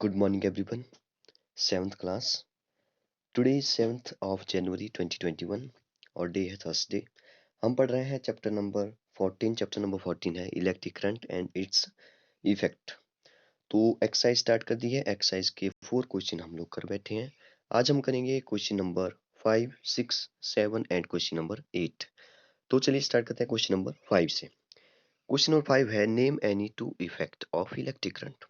Good morning, everyone. Seventh class. Today is 7th of January 2021 और day है Thursday. हम पढ़ रहे हैं चैप्टर नंबर 14 है electric current and its effect. तो एक्सरसाइज स्टार्ट कर दी है. एक्सरसाइज के 4 क्वेश्चन हम लोग कर बैठे हैं. आज हम करेंगे question number 5, 6, 7 and question number 8. तो चलिए स्टार्ट करते हैं क्वेश्चन नंबर 5 से. क्वेश्चन नंबर 5 है name any two effect of electric current.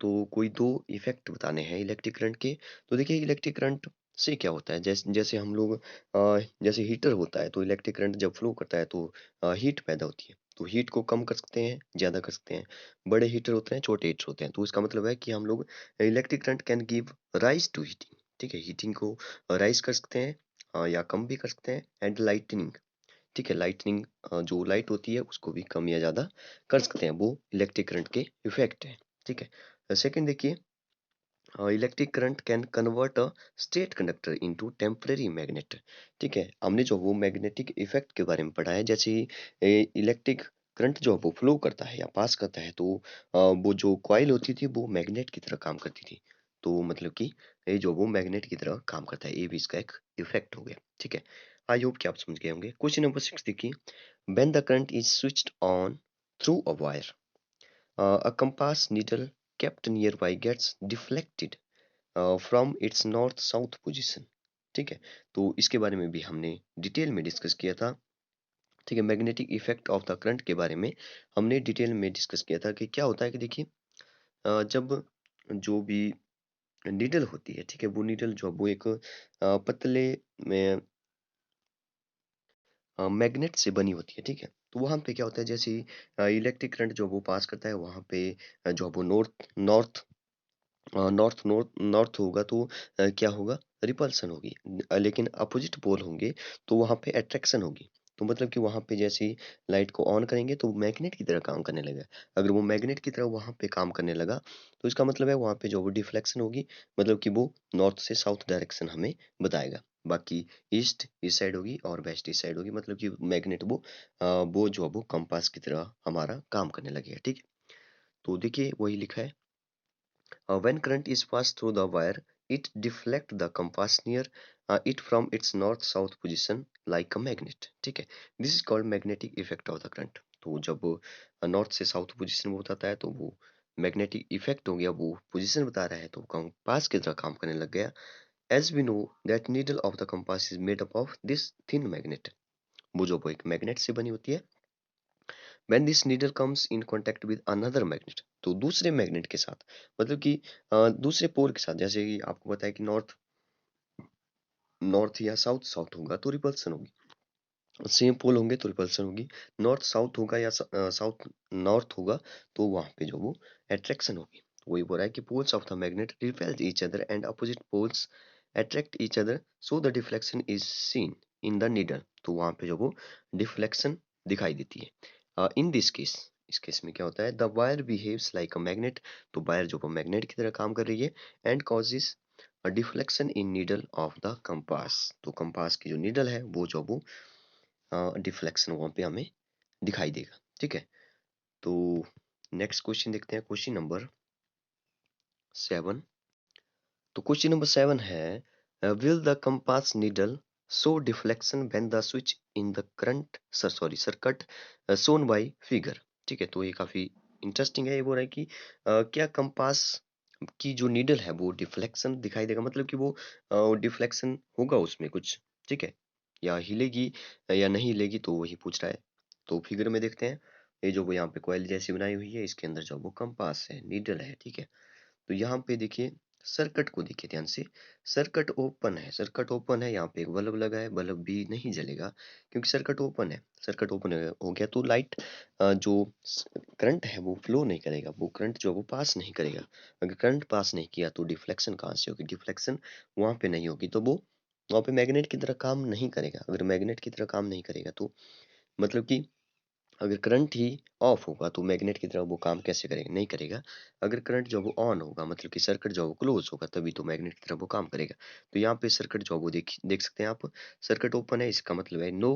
तो कोई दो इफेक्ट बताने हैं इलेक्ट्रिक करंट के. तो देखिए इलेक्ट्रिक करंट से क्या होता है, जैसे जैसे हम लोग जैसे हीटर होता है तो इलेक्ट्रिक करंट जब फ्लो करता है तो हीट पैदा होती है. तो हीट को कम कर सकते हैं, ज़्यादा कर सकते हैं. बड़े हीटर होते हैं, छोटे हीटर होते हैं. तो इसका मतलब है कि हम लोग electric current can give rise to heating. ठीक है, हीटिंग को राइज कर सकते हैं या कम भी कर सकते हैं. And lightning. ठीक है, लाइटनिंग जो लाइट होती है उसको भी कम या ज़्यादा कर सकते हैं. वो इलेक्ट्रिक करंट के इफेक्ट है. ठीक है. सेकंड देखिए, electric current can convert a state conductor into temporary magnet. ठीक है, हमने जो वो मैग्नेटिक इफेक्ट के बारे में पढ़ा है. जैसे इलेक्ट्रिक करंट जो है वो फ्लो करता है या पास करता है तो वो जो कॉइल होती थी वो मैग्नेट की तरह काम करती थी. तो मतलब कि ये जो वो मैग्नेट की तरह काम करता है, ये भी इसका एक इफेक्ट हो गया. ठीक है, आई होप कि आप समझ गए होंगे. क्वेश्चन नंबर 6 देखिए, when the current is switched on through a wire, a compass needle kept nearby gets deflected from its north-south position. ठीक है, तो इसके बारे में भी हमने डिटेल में डिस्कस किया था. ठीक है, magnetic effect of the current के बारे में हमने डिटेल में डिस्कस किया था कि क्या होता है कि देखिए जब जो भी नीडल होती है, ठीक है, वो नीडल जो है वो एक पतले में मैग्नेट से बनी होती है. ठीक है, तो वहाँ पे क्या होता है, जैसे इलेक्ट्रिक करंट जो वो पास करता है वहाँ पे जो वो north north north north north होगा तो क्या होगा, रिपल्सन होगी. लेकिन अपोजिट पोल होंगे तो वहाँ पे अट्रैक्शन होगी. तो मतलब कि वहाँ पे जैसे ही लाइट को ऑन करेंगे तो मैग्नेट की तरह काम करने लगेगा. अगर वो मैग्नेट की तरह वहाँ पे काम करने लगा तो इसका मतलब है वहाँ पे जो वो डिफ्लेक्शन होगी, मतलब कि वो नॉर्थ से साउथ डायरेक्शन हमें बताएगा. बाकी ईस्ट इस साइड होगी और वेस्ट इस साइड होगी, मतलब कि मैग्नेट वो जो है वो कंपास की तरह हमारा काम करने लगेगा. ठीक है, तो देखिए वही लिखा है. When current is passed through the wire, it deflects the compass near it from its north-south position like a magnet. ठीक है, this is called magnetic effect of the current. तो जब नॉर्थ से साउथ पोजीशन में बताता है तो वो मैग्नेटिक इफेक्ट हो गया, वो पोजीशन बता रहा है तो कंपास की तरह काम करने लग गया. As we know that needle of the compass is made up of this thin magnet. वो जो वो एक मैग्नेट से बनी होती है. when this needle comes in contact with another magnet, तो दूसरे मैग्नेट के साथ, मतलब कि दूसरे पोल के साथ, जैसे कि आपको पता है कि नॉर्थ नॉर्थ या साउथ साउथ होगा तो रिपल्सन होगी. सेम पोल होंगे तो रिपल्सन होगी. नॉर्थ साउथ होगा या साउथ नॉर्थ होगा तो वहां पे जो वो अट्रैक्शन होगी. वही बोल रहा है कि poles of the magnet repel each other and opposite poles attract each other so the deflection is seen in the needle. तो वहां पे जो वो डिफ्लेक्शन दिखाई देती है. इन दिस केस, इस केस में क्या होता है, the wire behaves like a magnet. तो वायर जो वो मैग्नेट की तरह काम कर रही है. And causes a deflection in needle of the compass. तो कंपास की जो नीडल है वो जो वो डिफ्लेक्शन वहाँ पे हमें दिखाई देगा. ठीक है, तो नेक्स्ट क्वेश्चन देखते हैं, क्वेश्चन नंबर 7. तो क्वेश्चन नंबर 7 है will the compass needle show deflection when the switch in the current sorry circuit shown by figure. ठीक है, तो ये काफी इंटरेस्टिंग है. ये बोल रहा है कि क्या कंपास की जो नीडल है वो डिफ्लेक्शन दिखाई देगा, मतलब कि वो डिफ्लेक्शन होगा उसमें कुछ. ठीक है, या हिलेगी या नहीं हिलेगी, तो वही पूछ रहा है. तो फिगर में देखते हैं, ये जो वो यहाँ पे कॉइल जैसी बनाई हुई है, इसके अंदर जो वो कंपास है, नीडल है. ठीक है, तो यहाँ पे देखिए सर्किट को देखिए ध्यान से. सर्किट ओपन है, सर्किट ओपन है. यहाँ पे एक बल्ब लगा है, बल्ब भी नहीं जलेगा क्योंकि सर्किट ओपन है. सर्किट ओपन हो गया तो लाइट जो करंट है वो फ्लो नहीं करेगा, वो करंट जो है वो पास नहीं करेगा. अगर करंट पास नहीं किया तो डिफ्लेक्शन कहाँ से होगी, डिफ्लेक्शन वहाँ पे नहीं होगी, तो वो वहाँ पे मैग्नेट की तरह काम नहीं करेगा. अगर मैग्नेट की तरह काम नहीं करेगा तो मतलब कि अगर करंट ही ऑफ होगा तो मैग्नेट की तरह वो काम कैसे करेगा, नहीं करेगा. अगर करंट जो वो ऑन होगा, मतलब कि सर्किट जो वो क्लोज होगा, तभी तो मैग्नेट की तरह वो काम करेगा. तो यहाँ पे सर्किट जो वो देख देख सकते हैं आप, सर्किट ओपन है, इसका मतलब है no,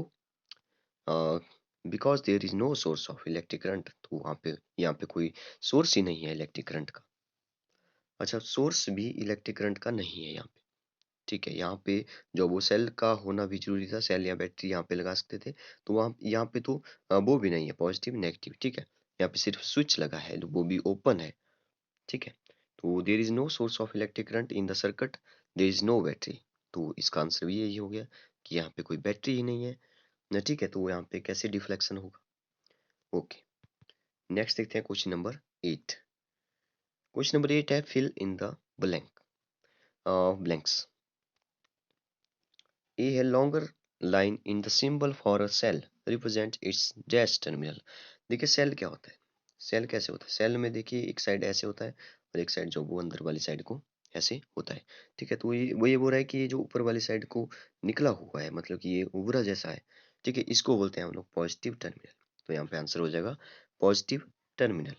because there is no source of electric current. तो वहाँ पे यहाँ पे कोई सोर्स ही नहीं है इलेक्ट्रिक करंट का. अच्छा, सोर्स भी इलेक्ट्रिक करंट का नहीं है यहाँ पे, ठीक है? यहाँ पे जो वो सेल का होना भी ज़रूरी था, सेल या बैटरी यहाँ पे लगा सकते थे। तो वहाँ यहाँ पे तो वो भी नहीं है पॉज़िटिव, नेगेटिव, ठीक है? यहाँ पे सिर्फ स्विच लगा है, वो भी ओपन है, ठीक है? तो there is no source of electric current in the circuit, there is no battery. तो इसका आंसर भी यही हो गया कि यहाँ पे कोई बैटरी ही नहीं है, न ठीक है? तो यहाँ पे कैसे डिफ्लेक्शन होगा? ओके, नेक्स्ट देखते हैं क्वेश्चन नंबर 8। क्वेश्चन नंबर 8 है fill in the blank blanks. A longer line in the symbol for a cell represents its dash terminal। देखिए सेल क्या होता है, सेल कैसे होता है, सेल में देखिए एक साइड ऐसे होता है और एक साइड जो वो अंदर वाली साइड को ऐसे होता है, ठीक है? तो ये बोल रहा है कि ये जो ऊपर वाली साइड को निकला हुआ है, मतलब कि ये उभरा जैसा है, ठीक है? इसको बोलते हैं हम लोग पॉजिटिव टर्मिनल। तो यहाँ पे आंसर हो जाएगा पॉजिटिव टर्मिनल।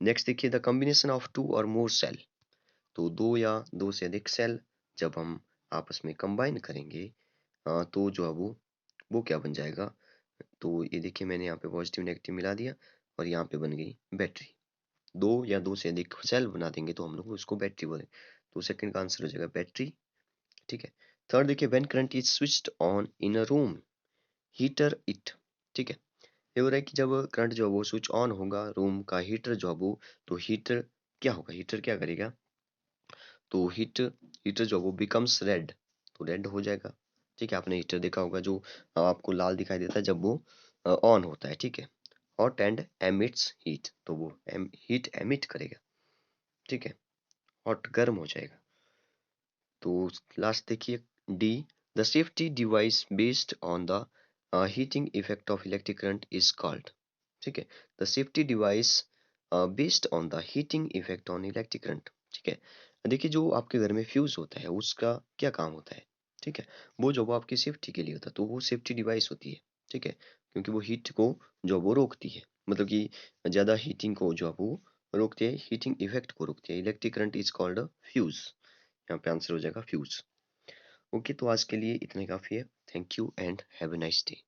नेक्स्ट देखिए द कॉम्बिनेशन ऑफ टू और मोर सेल। तो दो या दो से अधिक सेल जब हम आपस में कंबाइन करेंगे, तो जो है वो क्या बन जाएगा? तो ये देखिए मैंने यहाँ पे पॉजिटिव नेगेटिव मिला दिया और यहाँ पे बन गई बैटरी। दो या दो से अधिक सेल बना देंगे तो हम लोग उसको बैटरी बोले। तो सेकंड का आंसर हो जाएगा बैटरी, ठीक है? थर्ड देखिए when current is switched on in a room heater it, ठीक है? ये हो रहा है कि जब करंट जो है वो स्विच ऑन होगा रूम का हीटर जो है वो, तो हीटर क्या होगा, हीटर क्या करेगा? तो हीटर जो है वो बिकम्स रेड, तो रेड हो जाएगा, ठीक है? आपने हीटर देखा होगा जो आपको लाल दिखाई देता है जब वो ऑन होता है, ठीक है? हॉट एंड एमिट्स हीट, तो वो हीट एमिट करेगा, ठीक है? हॉट गर्म हो जाएगा। तो लास्ट देखिए D, the safety device based on the heating effect of electric current is called, ठीक है? The safety device based on the heating effect on electric current, ठीक है? देखिए जो आपके घर में फ्यूज होता है उसका क्या काम होता है, ठीक है? वो जो वो आपकी सेफ्टी के लिए होता है, तो वो सेफ्टी डिवाइस होती है, ठीक है? क्योंकि वो हीट को जो वो रोकती है, मतलब कि ज़्यादा हीटिंग को जो है वो रोकती है, हीटिंग इफेक्ट को रोकती है। Electric current is called fuse, यहाँ पे आंसर हो जाएगा फ्यूज। ओके, तो आज के लिए इतना ही काफ़ी है। Thank you and have a nice day.